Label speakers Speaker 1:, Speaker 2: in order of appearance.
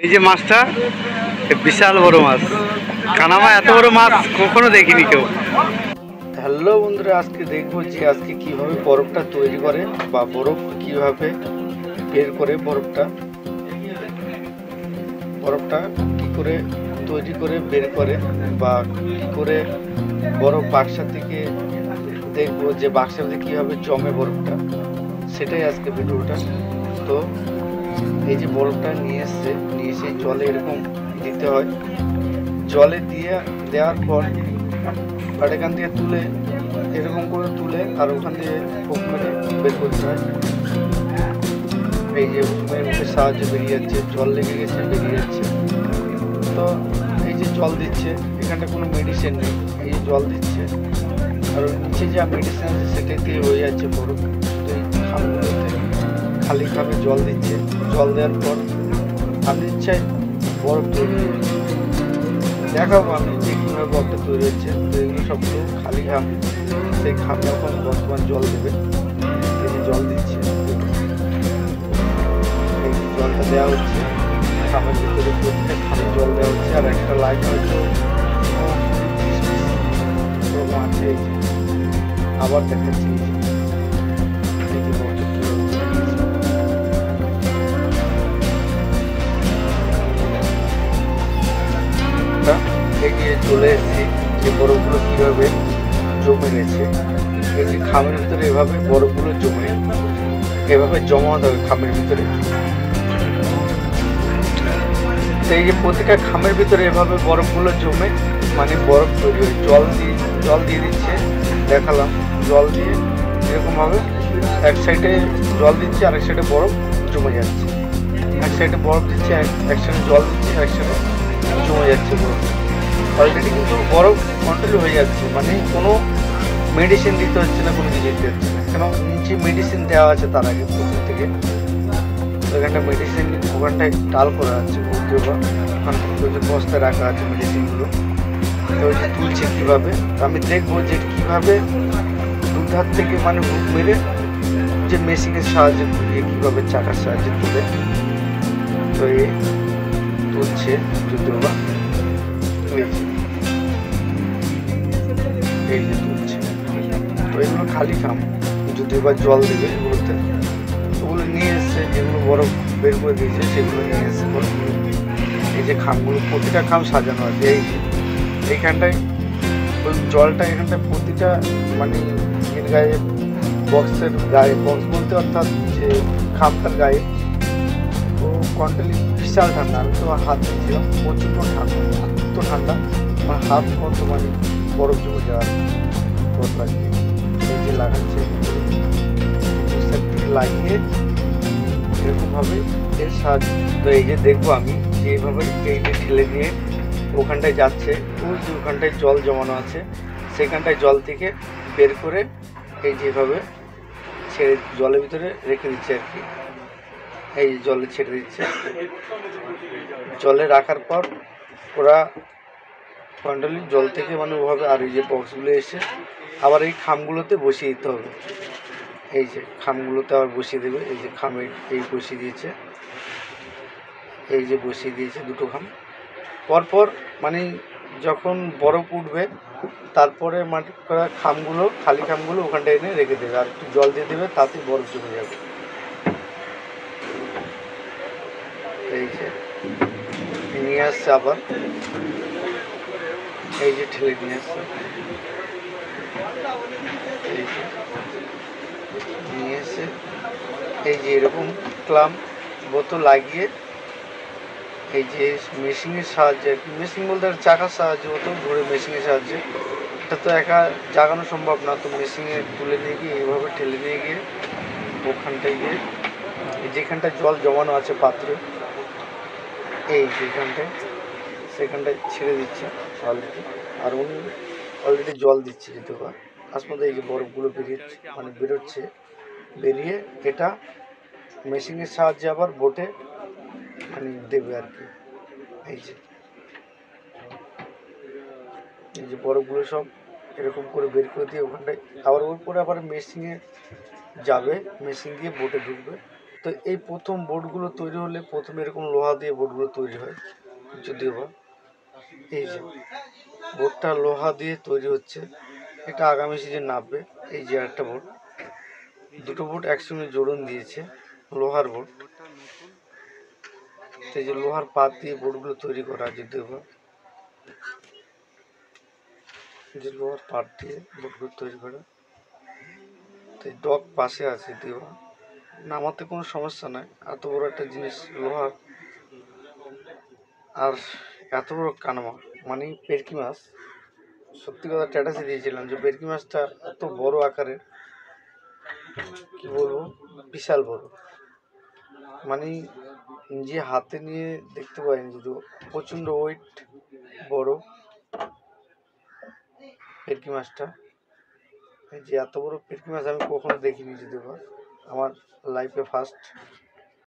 Speaker 1: এই যে মাছটা বিশাল বড় মাছ, কানামা এত বড় মাছ কখনো দেখিনি কেউ। হ্যালো বন্ধুরা, আজকে দেখবো যে আজকে কিভাবে বরফটা তৈরি করে বা বরফ কিভাবে বের করে বরফটা কি করে তৈরি করে বের করে বা কি করে বরফ বাক্সা থেকে দেখবো যে বাক্সাতে কিভাবে জমে বরফটা, সেটাই আজকে ভিডিওটা। তো এই যে বরফটা নিয়ে এসে জলে এরকম দিতে হয়, জলে দেওয়ার পর আর এখান থেকে তুলে এরকম করে তুলে আর ওখান থেকে ফুক মেরে বের করতে হয়। এই যে ফুকের মুখের সাহায্যে বেরিয়ে যাচ্ছে, জল লেগে গেছে বেরিয়ে যাচ্ছে। তো এই যে জল দিচ্ছে, এখানটা কোনো মেডিসিন নেই, এই যে জল দিচ্ছে আর নিচে যা মেডিসিন আছে সেটাই দিয়ে হয়ে যাচ্ছে বরফ। তো এই খামগুলোতে খালিভাবে জল দিচ্ছে, জল দেওয়ার পর আমি ইচ্ছায় বরফ তৈরি হচ্ছে। দেখাবো আমি যে কীভাবে বরফটা তৈরি হচ্ছে। তো এগুলো সবগুলো খালি খাম, সেই খামে এখন বর্তমান জল দেবে। এই যে জল দিচ্ছে, এই জলটা দেওয়া হচ্ছে খামের ভিতরে, প্রত্যেকটা খামে জল দেওয়া হচ্ছে। আর একটা লাইন হয়তো আছে, আবার দেখাচ্ছি এগিয়ে চলে এসেছি যে বরফগুলো কীভাবে জমে গেছে। এই যে খামের ভিতরে এভাবে বরফগুলো জমে এভাবে জমাতে হবে খামের ভিতরে। সেই যে প্রতিটা খামের ভিতরে এভাবে বরফগুলো জমে মানে বরফ তৈরি হয়। জল দিয়ে দিচ্ছে, দেখালাম জল দিয়ে এরকমভাবে এক সাইডে জল দিচ্ছে, আরেক সাইডে বরফ জমে যাচ্ছে। এক সাইডে বরফ দিচ্ছে, এক সাইডে জল দিচ্ছে, এক সাইডে জমে যাচ্ছে বরফ। অলরেডি কিন্তু বরফ কন্ট্রোল হয়ে যাচ্ছে, মানে কোনো মেডিসিন দিতে হচ্ছে না, কোনো কিছু দিতে হচ্ছে না। কেন নিচে মেডিসিন দেওয়া আছে তার আগে প্রথম থেকে, ওখানটা মেডিসিন ওখানটায় ডাল করা আছে, বস্তায় রাখা আছে মেডিসিনগুলো। তো তুলছে কীভাবে, আমি দেখবো যে কীভাবে দুধার থেকে মানে বুক মেরে যে মেশিনের সাহায্যে ঘুরিয়ে কীভাবে চাকার সাহায্যে তুলে। তো এই তুলছে যদিওবা এই যে তুলছে। তো এগুলো খালি খাম, যদিওবা জল দেবে এগুলোতে। ওগুলো নিয়ে এসছে, যেগুলো বরফ বের করে দিয়েছে সেগুলো নিয়ে এসছে বরফ। এই যে খামগুলো প্রতিটা খাম সাজানো আছে। এই যে এইখানটায় ওই জলটা এখানটায় প্রতিটা মানে এর গায়ে বক্সের গায়ে, বক্স বলতে অর্থাৎ যে খামটার গায়ে ও কন্টিনিউ বিশাল ঠান্ডা। আমি তো হাত দিয়েছিলাম, প্রচণ্ড ঠান্ডা, এত ঠান্ডা আমার হাত মতো মানে বরফ জমে যাওয়ার বরফ লাগিয়ে এই যে লাগাচ্ছে লাগিয়ে এরকমভাবে এর সাহায্যে। তো এই যে দেখবো আমি যে এইভাবে এই যে ঠেলে দিয়ে ওখানটায় যাচ্ছে, ওই যে ওখানটায় জল জমানো আছে সেখানটায় জল থেকে বের করে এই যেভাবে ছেড়ে জলের ভিতরে রেখে দিচ্ছে আর কি। এই জলে ছেড়ে দিচ্ছে, জলে রাখার পর ওরা কন্টিনিউ জল থেকে মানে ওভাবে আর এই যে বক্সগুলো এসে আবার এই খামগুলোতে বসিয়ে দিতে হবে। এই যে খামগুলোতে আবার বসিয়ে দেবে। এই যে খামে এই বসিয়ে দিয়েছে, এই যে বসিয়ে দিয়েছে দুটো খাম পরপর, মানে যখন বরফ উঠবে তারপরে মানে খামগুলো খালি খামগুলো ওখানটায় এনে রেখে দেবে আর একটু জল দিয়ে দেবে, তাতেই বরফ জমে যাবে। এই যে নিয়ে আসছে আবার, এই যে ঠেলে নিয়ে আসছে, এই যে নিয়ে এসে এই যে এরকম ক্লাম বোতল লাগিয়ে এই যে মেশিনের সাহায্যে, মেশিন বলতে চাকার সাহায্যে বোতল ঘুরে মেশিনের সাহায্যে, এটা তো একা জাগানো সম্ভব না। তো মেশিনে তুলে নিয়ে গিয়ে এইভাবে ঠেলে নিয়ে গিয়ে ওখানটায় গিয়ে যেখানটায় জল জমানো আছে পাত্রে, এই যেখানটায় সেখানটায় ছেড়ে দিচ্ছে অলরেডি। আর উনি অলরেডি জল দিচ্ছে যেতে পার আসলে এই যে বরফগুলো বেরোচ্ছে, বেরিয়ে এটা মেশিনের সাহায্যে আবার বোটে মানে দেবে আর কি। এই যে বরফগুলো সব এরকম করে বের করে দিয়ে ওখানটায় আবার ওর পরে আবার মেশিনে যাবে, মেশিন দিয়ে বোটে ঢুকবে। তো এই প্রথম বোটগুলো তৈরি হলে প্রথমে এরকম লোহা দিয়ে বোটগুলো তৈরি হয়, যদিও বা এই যে বোটটা লোহা দিয়ে তৈরি হচ্ছে, এটা আগামী সিজন নামবে। এই যে একটা বোট, দুটো বোট একসঙ্গে জোড়ন দিয়েছে, লোহার বোট। এই যে লোহার পাত দিয়ে বোটগুলো তৈরি করা, যদিও বা যে লোহার পাত দিয়ে বোটগুলো তৈরি করা। তো ডক পাশে আছে, যদিও নামাতে কোনো সমস্যা নাই, এত বড় একটা জিনিস লোহার। আর এত বড় কানমা মানে পেরকি মাছ, সত্যি কথা স্ট্যাটাসে দিয়েছিলাম যে পেরকি মাছটা এত বড় আকারের, কি বলবো, বিশাল বড়, মানে নিজে হাতে নিয়ে দেখতে পাইনি, যদিও প্রচণ্ড ওয়েট বড় পেরকি মাছটা। যে এত বড় পেরকি মাছ আমি কখনো দেখিনি, যদিও বা আমার লাইফে ফার্স্ট।